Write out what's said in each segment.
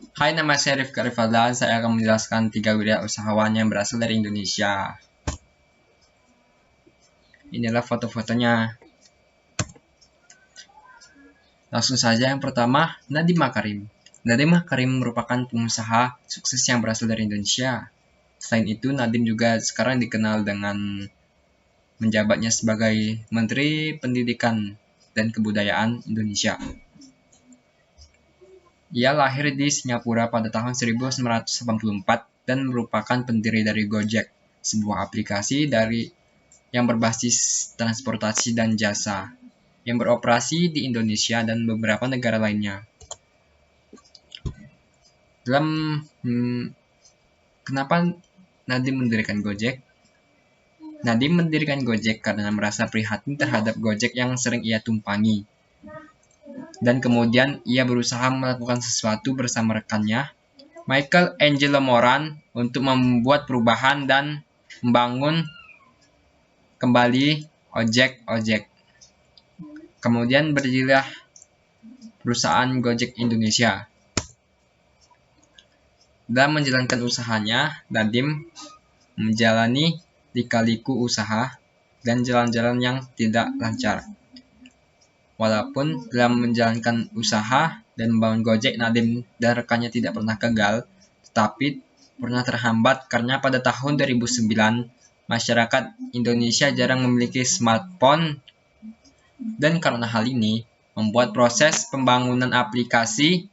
Hai, nama saya Rifka Rifaldan. Saya akan menjelaskan 3 wirausahawan yang berasal dari Indonesia. Inilah foto-fotonya. Langsung saja yang pertama, Nadiem Makarim. Nadiem Makarim merupakan pengusaha sukses yang berasal dari Indonesia. Selain itu, Nadiem juga sekarang dikenal dengan menjabatnya sebagai Menteri Pendidikan dan Kebudayaan Indonesia. Ia lahir di Singapura pada tahun 1984 dan merupakan pendiri dari Gojek, sebuah aplikasi yang berbasis transportasi dan jasa, yang beroperasi di Indonesia dan beberapa negara lainnya. Kenapa Nadiem mendirikan Gojek? Nadiem mendirikan Gojek karena merasa prihatin terhadap Gojek yang sering ia tumpangi. Dan kemudian ia berusaha melakukan sesuatu bersama rekannya, Michael Angelo Moran, untuk membuat perubahan dan membangun kembali ojek. Kemudian berdirilah perusahaan Gojek Indonesia. Dalam menjalankan usahanya, Nadiem menjalani lika-liku usaha dan jalan-jalan yang tidak lancar. Walaupun dalam menjalankan usaha dan membangun Gojek, Nadiem dan rekannya tidak pernah gagal, tetapi pernah terhambat karena pada tahun 2009, masyarakat Indonesia jarang memiliki smartphone, dan karena hal ini membuat proses pembangunan aplikasi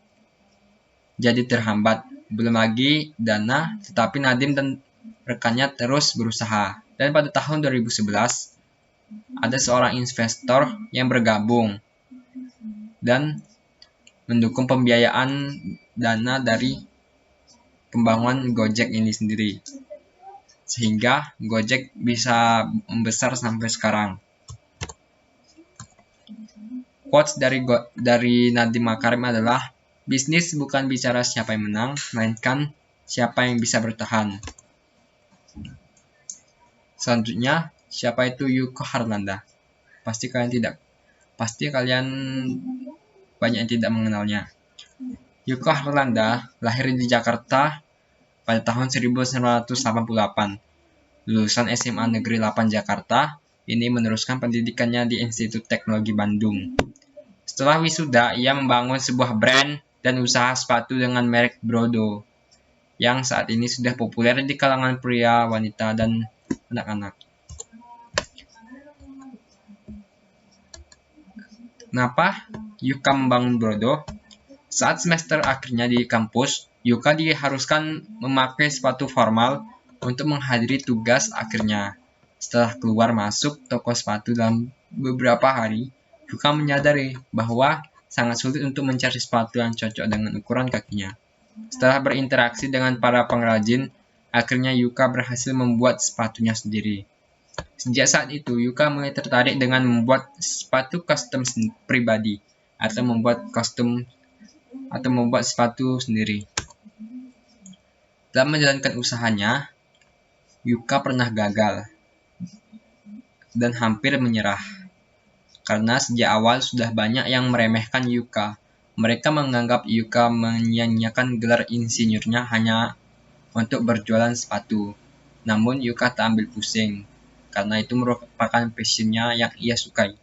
jadi terhambat. Belum lagi dana, tetapi Nadiem dan rekannya terus berusaha. Dan pada tahun 2011, ada seorang investor yang bergabung dan mendukung pembiayaan dana dari pembangunan Gojek ini sendiri. Sehingga Gojek bisa membesar sampai sekarang. Quotes dari Nadiem Makarim adalah, bisnis bukan bicara siapa yang menang, melainkan siapa yang bisa bertahan. Selanjutnya, siapa itu Yuka Harlanda? Pasti kalian banyak yang tidak mengenalnya. Yuka Harlanda lahir di Jakarta pada tahun 1988. Lulusan SMA Negeri 8 Jakarta, ini meneruskan pendidikannya di Institut Teknologi Bandung. Setelah wisuda, ia membangun sebuah brand dan usaha sepatu dengan merek Brodo, yang saat ini sudah populer di kalangan pria, wanita, dan anak-anak. Kenapa Yuka membangun Brodo? Saat semester akhirnya di kampus, Yuka diharuskan memakai sepatu formal untuk menghadiri tugas akhirnya. Setelah keluar masuk toko sepatu dalam beberapa hari, Yuka menyadari bahwa sangat sulit untuk mencari sepatu yang cocok dengan ukuran kakinya. Setelah berinteraksi dengan para pengrajin, akhirnya Yuka berhasil membuat sepatunya sendiri. Sejak saat itu, Yuka mulai tertarik dengan membuat sepatu custom pribadi atau membuat sepatu sendiri. Dalam menjalankan usahanya, Yuka pernah gagal dan hampir menyerah. Karena sejak awal sudah banyak yang meremehkan Yuka. Mereka menganggap Yuka menyia-nyiakan gelar insinyurnya hanya untuk berjualan sepatu. Namun Yuka tak ambil pusing, karena itu merupakan passionnya yang ia sukai.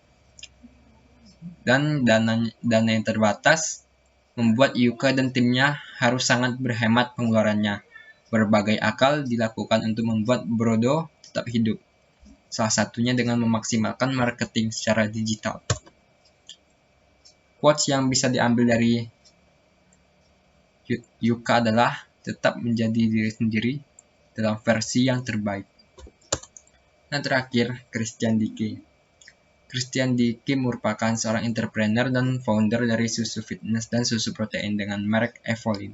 Dan dana yang terbatas membuat Yuka dan timnya harus sangat berhemat pengeluarannya. Berbagai akal dilakukan untuk membuat Brodo tetap hidup. Salah satunya dengan memaksimalkan marketing secara digital. Quotes yang bisa diambil dari Yuka adalah, tetap menjadi diri sendiri dalam versi yang terbaik. Dan terakhir, Christian Dieke. Christian Dieke merupakan seorang entrepreneur dan founder dari susu fitness dan susu protein dengan merek Evolin,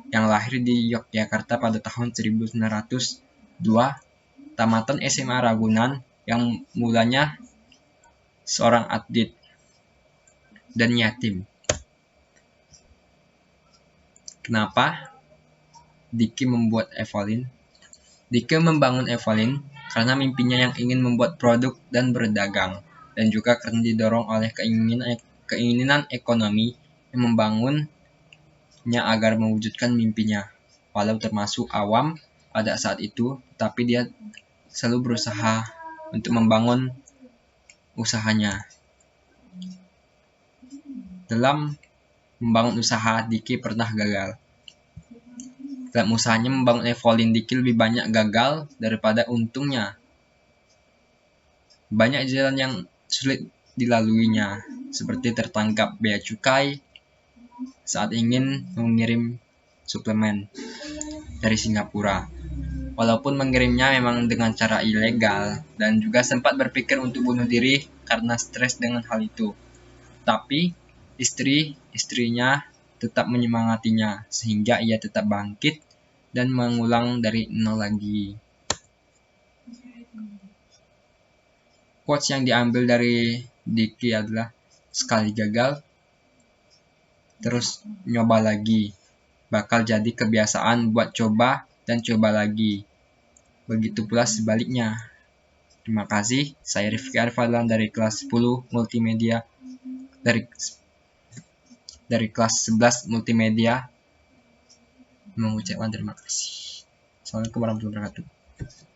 yang lahir di Yogyakarta pada tahun 1902, tamatan SMA Ragunan, yang mulanya seorang atlet dan yatim. Kenapa Dieke membuat Evolin? Dieke membangun Evolin karena mimpinya yang ingin membuat produk dan berdagang, dan juga karena didorong oleh keinginan ekonomi yang membangun agar mewujudkan mimpinya. Walau termasuk awam pada saat itu, tapi dia selalu berusaha untuk membangun usahanya. Dalam membangun usaha, Diki pernah gagal. Dalam usahanya membangun Evolin, Diki lebih banyak gagal daripada untungnya. Banyak jalan yang sulit dilaluinya, seperti tertangkap bea cukai saat ingin mengirim suplemen dari Singapura. Walaupun mengirimnya memang dengan cara ilegal, dan juga sempat berpikir untuk bunuh diri karena stres dengan hal itu. Tapi istrinya tetap menyemangatinya, sehingga ia tetap bangkit dan mengulang dari nol lagi. Quotes yang diambil dari Diki adalah, sekali gagal, terus nyoba lagi. Bakal jadi kebiasaan buat coba dan coba lagi. Begitu pula sebaliknya. Terima kasih, saya Rifki Arfadlan dari kelas 10 multimedia, dari kelas 11 multimedia, mengucapkan terima kasih. Assalamualaikum warahmatullahi wabarakatuh.